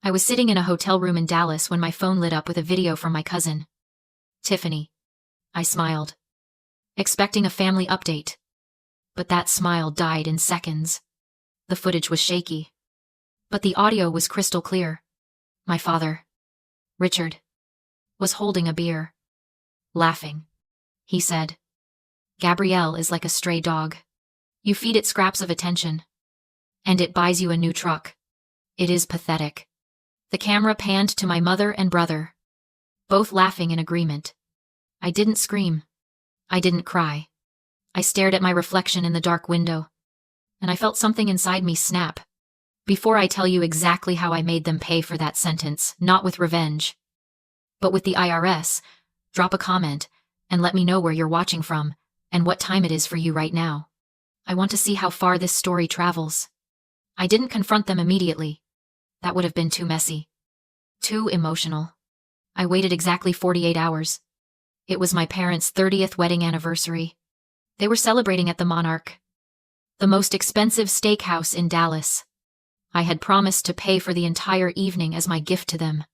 I was sitting in a hotel room in Dallas when my phone lit up with a video from my cousin, Tiffany. I smiled, expecting a family update. But that smile died in seconds. The footage was shaky, but the audio was crystal clear. My father, Richard, was holding a beer, laughing. He said, "Gabrielle is like a stray dog. You feed it scraps of attention, and it buys you a new truck. It is pathetic." The camera panned to my mother and brother, both laughing in agreement. I didn't scream. I didn't cry. I stared at my reflection in the dark window, and I felt something inside me snap. Before I tell you exactly how I made them pay for that sentence, not with revenge, but with the IRS, drop a comment and let me know where you're watching from and what time it is for you right now. I want to see how far this story travels. I didn't confront them immediately. That would have been too messy, too emotional. I waited exactly 48 hours. It was my parents' 30th wedding anniversary. They were celebrating at the Monarch, the most expensive steakhouse in Dallas. I had promised to pay for the entire evening as my gift to them.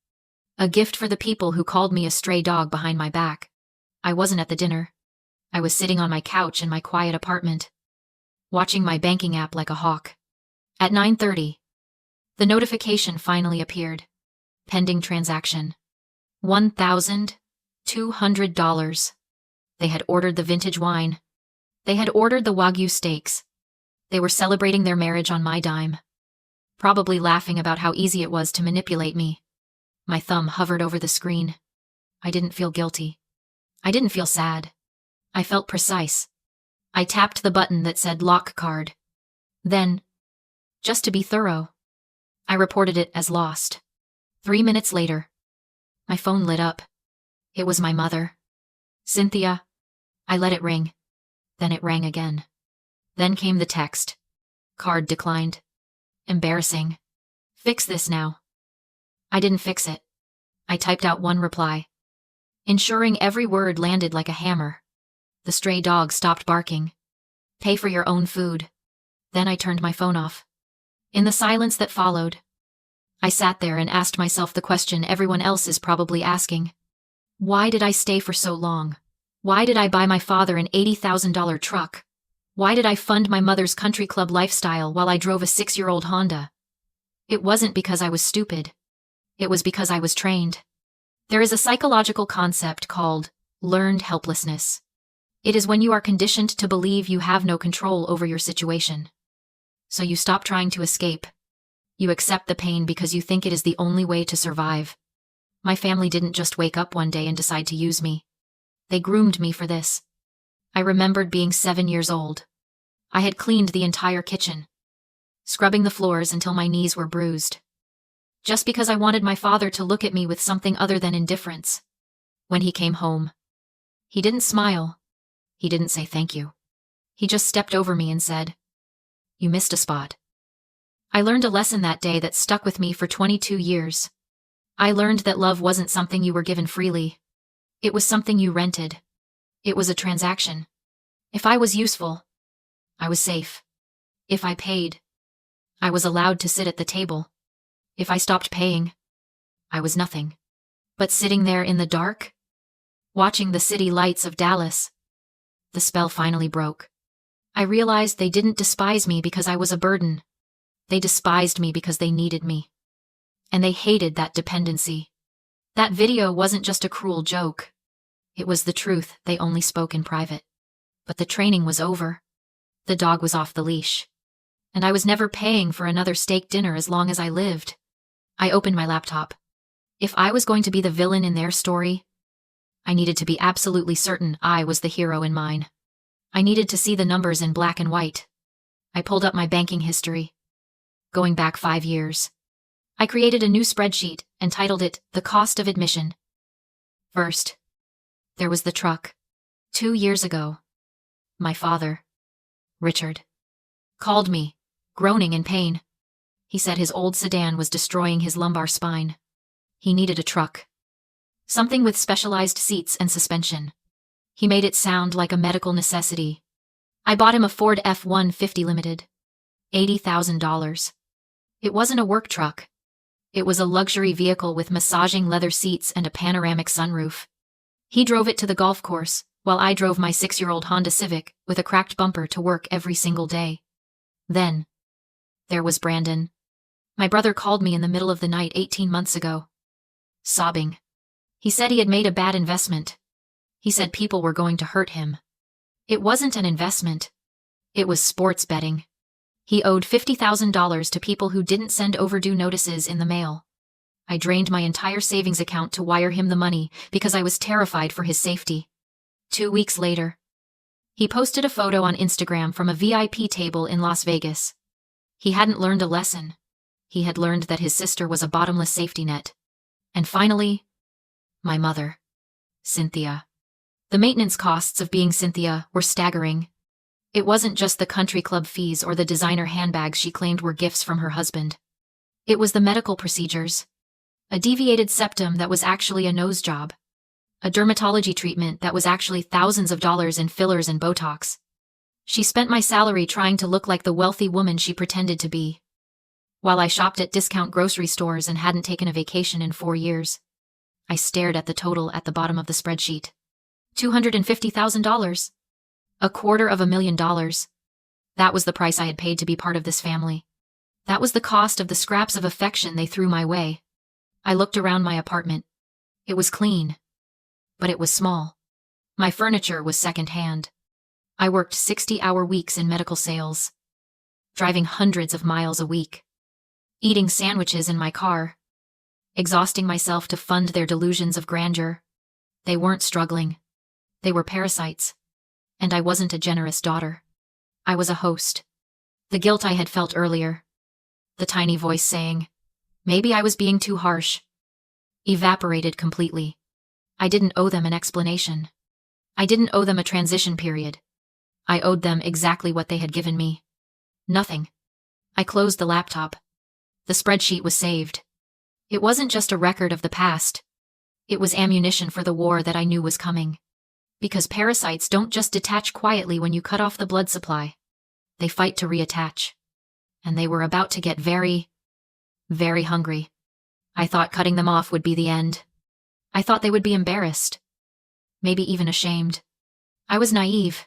A gift for the people who called me a stray dog behind my back. I wasn't at the dinner. I was sitting on my couch in my quiet apartment, watching my banking app like a hawk. At 9:30, the notification finally appeared. Pending transaction. $1,200. They had ordered the vintage wine. They had ordered the Wagyu steaks. They were celebrating their marriage on my dime, probably laughing about how easy it was to manipulate me. My thumb hovered over the screen. I didn't feel guilty. I didn't feel sad. I felt precise. I tapped the button that said lock card. Then, just to be thorough, I reported it as lost. 3 minutes later, my phone lit up. It was my mother. "Cynthia." I let it ring. Then it rang again. Then came the text. "Card declined. Embarrassing. Fix this now." I didn't fix it. I typed out one reply, ensuring every word landed like a hammer. The stray dog stopped barking. "Pay for your own food." Then I turned my phone off. In the silence that followed, I sat there and asked myself the question everyone else is probably asking. Why did I stay for so long? Why did I buy my father an $80,000 truck? Why did I fund my mother's country club lifestyle while I drove a 6-year-old Honda? It wasn't because I was stupid. It was because I was trained. There is a psychological concept called learned helplessness. It is when you are conditioned to believe you have no control over your situation. So you stop trying to escape. You accept the pain because you think it is the only way to survive. My family didn't just wake up one day and decide to use me. They groomed me for this. I remembered being 7 years old. I had cleaned the entire kitchen, scrubbing the floors until my knees were bruised, just because I wanted my father to look at me with something other than indifference. When he came home, he didn't smile. He didn't say thank you. He just stepped over me and said, "You missed a spot." I learned a lesson that day that stuck with me for 22 years. I learned that love wasn't something you were given freely. It was something you rented. It was a transaction. If I was useful, I was safe. If I paid, I was allowed to sit at the table. If I stopped paying, I was nothing. But sitting there in the dark, watching the city lights of Dallas, the spell finally broke. I realized they didn't despise me because I was a burden. They despised me because they needed me. And they hated that dependency. That video wasn't just a cruel joke. It was the truth they only spoke in private. But the training was over. The dog was off the leash. And I was never paying for another steak dinner as long as I lived. I opened my laptop. If I was going to be the villain in their story, I needed to be absolutely certain I was the hero in mine. I needed to see the numbers in black and white. I pulled up my banking history, going back 5 years. I created a new spreadsheet and titled it The Cost of Admission. First, there was the truck. 2 years ago, my father, Richard, called me, groaning in pain. He said his old sedan was destroying his lumbar spine. He needed a truck. Something with specialized seats and suspension. He made it sound like a medical necessity. I bought him a Ford F-150 Limited. $80,000. It wasn't a work truck. It was a luxury vehicle with massaging leather seats and a panoramic sunroof. He drove it to the golf course, while I drove my 6-year-old Honda Civic with a cracked bumper to work every single day. Then, there was Brandon. My brother called me in the middle of the night 18 months ago. Sobbing. He said he had made a bad investment. He said people were going to hurt him. It wasn't an investment. It was sports betting. He owed $50,000 to people who didn't send overdue notices in the mail. I drained my entire savings account to wire him the money because I was terrified for his safety. 2 weeks later, he posted a photo on Instagram from a VIP table in Las Vegas. He hadn't learned a lesson. He had learned that his sister was a bottomless safety net. And finally, my mother, Cynthia. The maintenance costs of being Cynthia were staggering. It wasn't just the country club fees or the designer handbags she claimed were gifts from her husband. It was the medical procedures. A deviated septum that was actually a nose job. A dermatology treatment that was actually thousands of dollars in fillers and Botox. She spent my salary trying to look like the wealthy woman she pretended to be. While I shopped at discount grocery stores and hadn't taken a vacation in 4 years, I stared at the total at the bottom of the spreadsheet. $250,000. $250,000. That was the price I had paid to be part of this family. That was the cost of the scraps of affection they threw my way. I looked around my apartment. It was clean, but it was small. My furniture was second-hand. I worked 60-hour weeks in medical sales, driving hundreds of miles a week, eating sandwiches in my car, exhausting myself to fund their delusions of grandeur. They weren't struggling. They were parasites. And I wasn't a generous daughter. I was a host. The guilt I had felt earlier, the tiny voice saying, maybe I was being too harsh, evaporated completely. I didn't owe them an explanation. I didn't owe them a transition period. I owed them exactly what they had given me. Nothing. I closed the laptop. The spreadsheet was saved. It wasn't just a record of the past. It was ammunition for the war that I knew was coming. Because parasites don't just detach quietly when you cut off the blood supply. They fight to reattach. And they were about to get very, very hungry. I thought cutting them off would be the end. I thought they would be embarrassed. Maybe even ashamed. I was naive.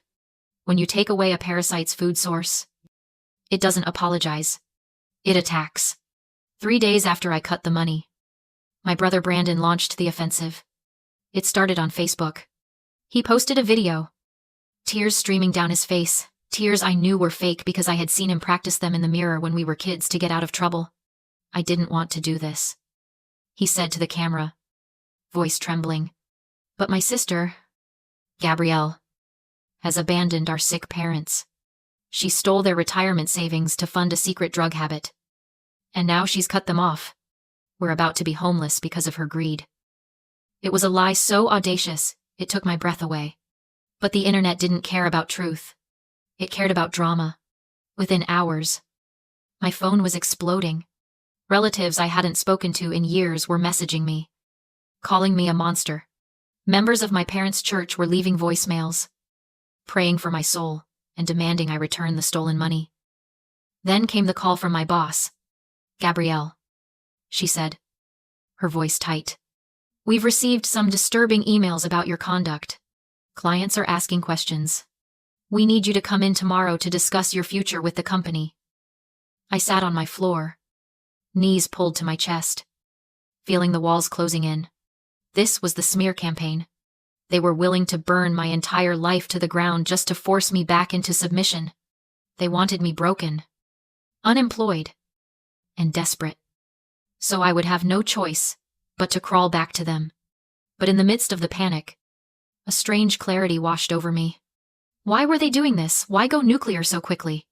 When you take away a parasite's food source, it doesn't apologize. It attacks. 3 days after I cut the money, my brother Brandon launched the offensive. It started on Facebook. He posted a video. Tears streaming down his face, tears I knew were fake because I had seen him practice them in the mirror when we were kids to get out of trouble. I didn't want to do this, he said to the camera, voice trembling. But my sister, Gabrielle, has abandoned our sick parents. She stole their retirement savings to fund a secret drug habit. And now she's cut them off. We're about to be homeless because of her greed. It was a lie so audacious, it took my breath away. But the internet didn't care about truth. It cared about drama. Within hours, my phone was exploding. Relatives I hadn't spoken to in years were messaging me, calling me a monster. Members of my parents' church were leaving voicemails, praying for my soul and demanding I return the stolen money. Then came the call from my boss. Gabrielle, she said, her voice tight. We've received some disturbing emails about your conduct. Clients are asking questions. We need you to come in tomorrow to discuss your future with the company. I sat on my floor, knees pulled to my chest, feeling the walls closing in. This was the smear campaign. They were willing to burn my entire life to the ground just to force me back into submission. They wanted me broken, unemployed, and desperate. So I would have no choice but to crawl back to them. But in the midst of the panic, a strange clarity washed over me. Why were they doing this? Why go nuclear so quickly?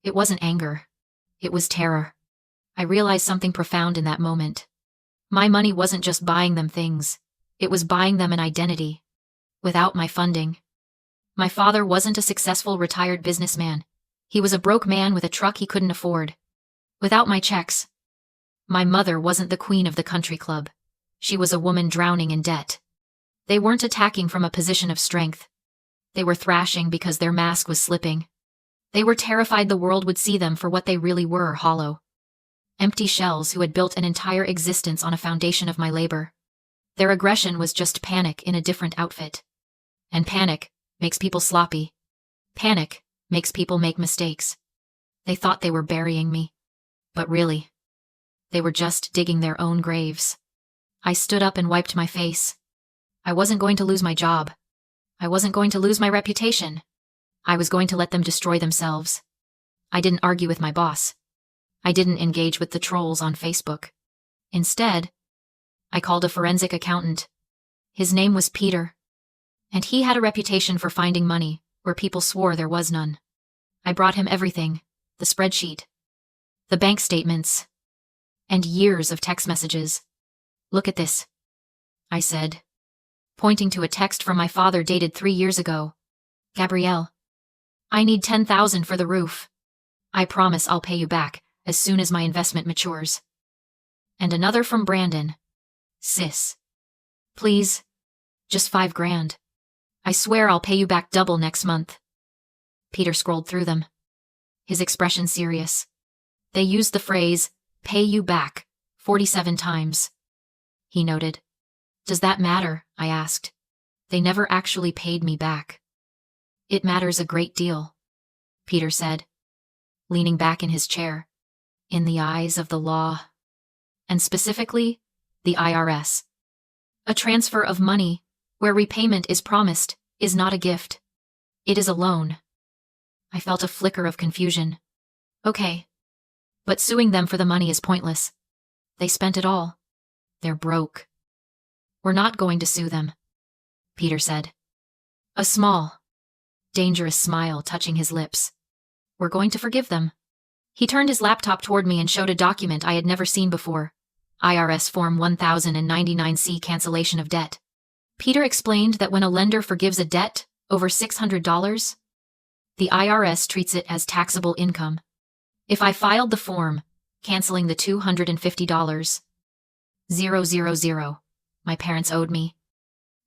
It wasn't anger. It was terror. I realized something profound in that moment. My money wasn't just buying them things. It was buying them an identity. Without my funding. My father wasn't a successful retired businessman. He was a broke man with a truck he couldn't afford. Without my checks. My mother wasn't the queen of the country club. She was a woman drowning in debt. They weren't attacking from a position of strength. They were thrashing because their mask was slipping. They were terrified the world would see them for what they really were, hollow. Empty shells who had built an entire existence on a foundation of my labor. Their aggression was just panic in a different outfit. And panic makes people sloppy. Panic makes people make mistakes. They thought they were burying me. But really, they were just digging their own graves. I stood up and wiped my face. I wasn't going to lose my job. I wasn't going to lose my reputation. I was going to let them destroy themselves. I didn't argue with my boss. I didn't engage with the trolls on Facebook. Instead, I called a forensic accountant. His name was Peter. And he had a reputation for finding money where people swore there was none. I brought him everything, the spreadsheet, the bank statements, and years of text messages. Look at this, I said, pointing to a text from my father dated 3 years ago. Gabrielle, I need $10,000 for the roof. I promise I'll pay you back as soon as my investment matures. And another from Brandon. Sis, please, just $5,000. I swear I'll pay you back double next month. Peter scrolled through them, his expression serious. They used the phrase, pay you back, 47 times. He noted. Does that matter? I asked. They never actually paid me back. It matters a great deal, Peter said, leaning back in his chair. In the eyes of the law, and specifically, the IRS. A transfer of money, where repayment is promised, is not a gift. It is a loan. I felt a flicker of confusion. Okay. But suing them for the money is pointless. They spent it all. They're broke. We're not going to sue them, Peter said. A small, dangerous smile touching his lips. We're going to forgive them. He turned his laptop toward me and showed a document I had never seen before. IRS Form 1099-C Cancellation of Debt. Peter explained that when a lender forgives a debt over $600, the IRS treats it as taxable income. If I filed the form, canceling the $250, 000, my parents owed me,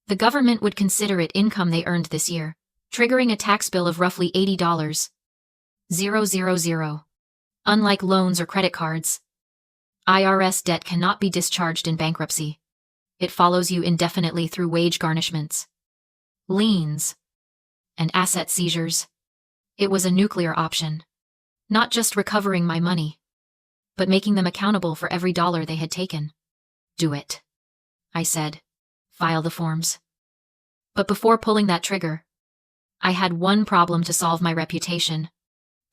the government would consider it income they earned this year, triggering a tax bill of roughly $80, 000. Unlike loans or credit cards, IRS debt cannot be discharged in bankruptcy. It follows you indefinitely through wage garnishments, liens, and asset seizures. It was a nuclear option. Not just recovering my money, but making them accountable for every dollar they had taken. Do it, I said. File the forms. But before pulling that trigger, I had one problem to solve: my reputation.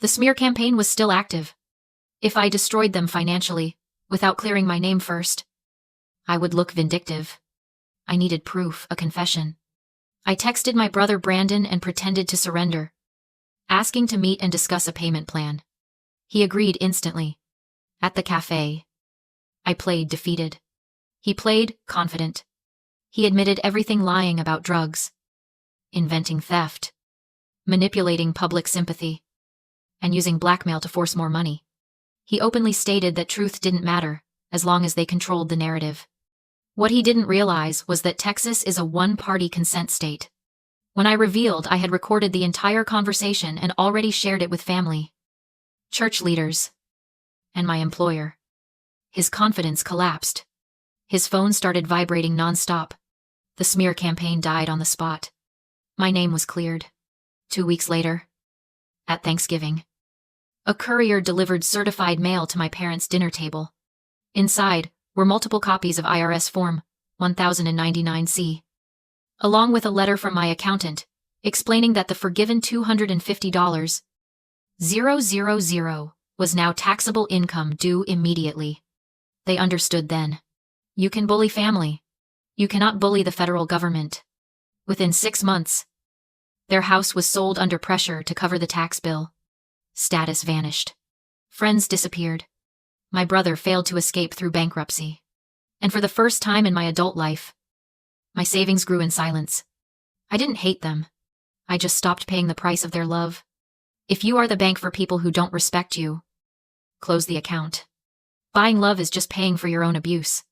The smear campaign was still active. If I destroyed them financially, without clearing my name first, I would look vindictive. I needed proof, a confession. I texted my brother Brandon and pretended to surrender, asking to meet and discuss a payment plan. He agreed instantly. At the cafe, I played defeated. He played confident. He admitted everything: lying about drugs, inventing theft, manipulating public sympathy, and using blackmail to force more money. He openly stated that truth didn't matter, as long as they controlled the narrative. What he didn't realize was that Texas is a one-party consent state. When I revealed I had recorded the entire conversation and already shared it with family, church leaders, and my employer, his confidence collapsed. His phone started vibrating nonstop. The smear campaign died on the spot. My name was cleared. 2 weeks later, at Thanksgiving, a courier delivered certified mail to my parents' dinner table. Inside were multiple copies of IRS Form 1099-C, along with a letter from my accountant explaining that the forgiven $250, 000, was now taxable income due immediately. They understood then. You can bully family. You cannot bully the federal government. Within 6 months, their house was sold under pressure to cover the tax bill. Status vanished. Friends disappeared. My brother failed to escape through bankruptcy. And for the first time in my adult life, my savings grew in silence. I didn't hate them. I just stopped paying the price of their love. If you are the bank for people who don't respect you, close the account. Buying love is just paying for your own abuse.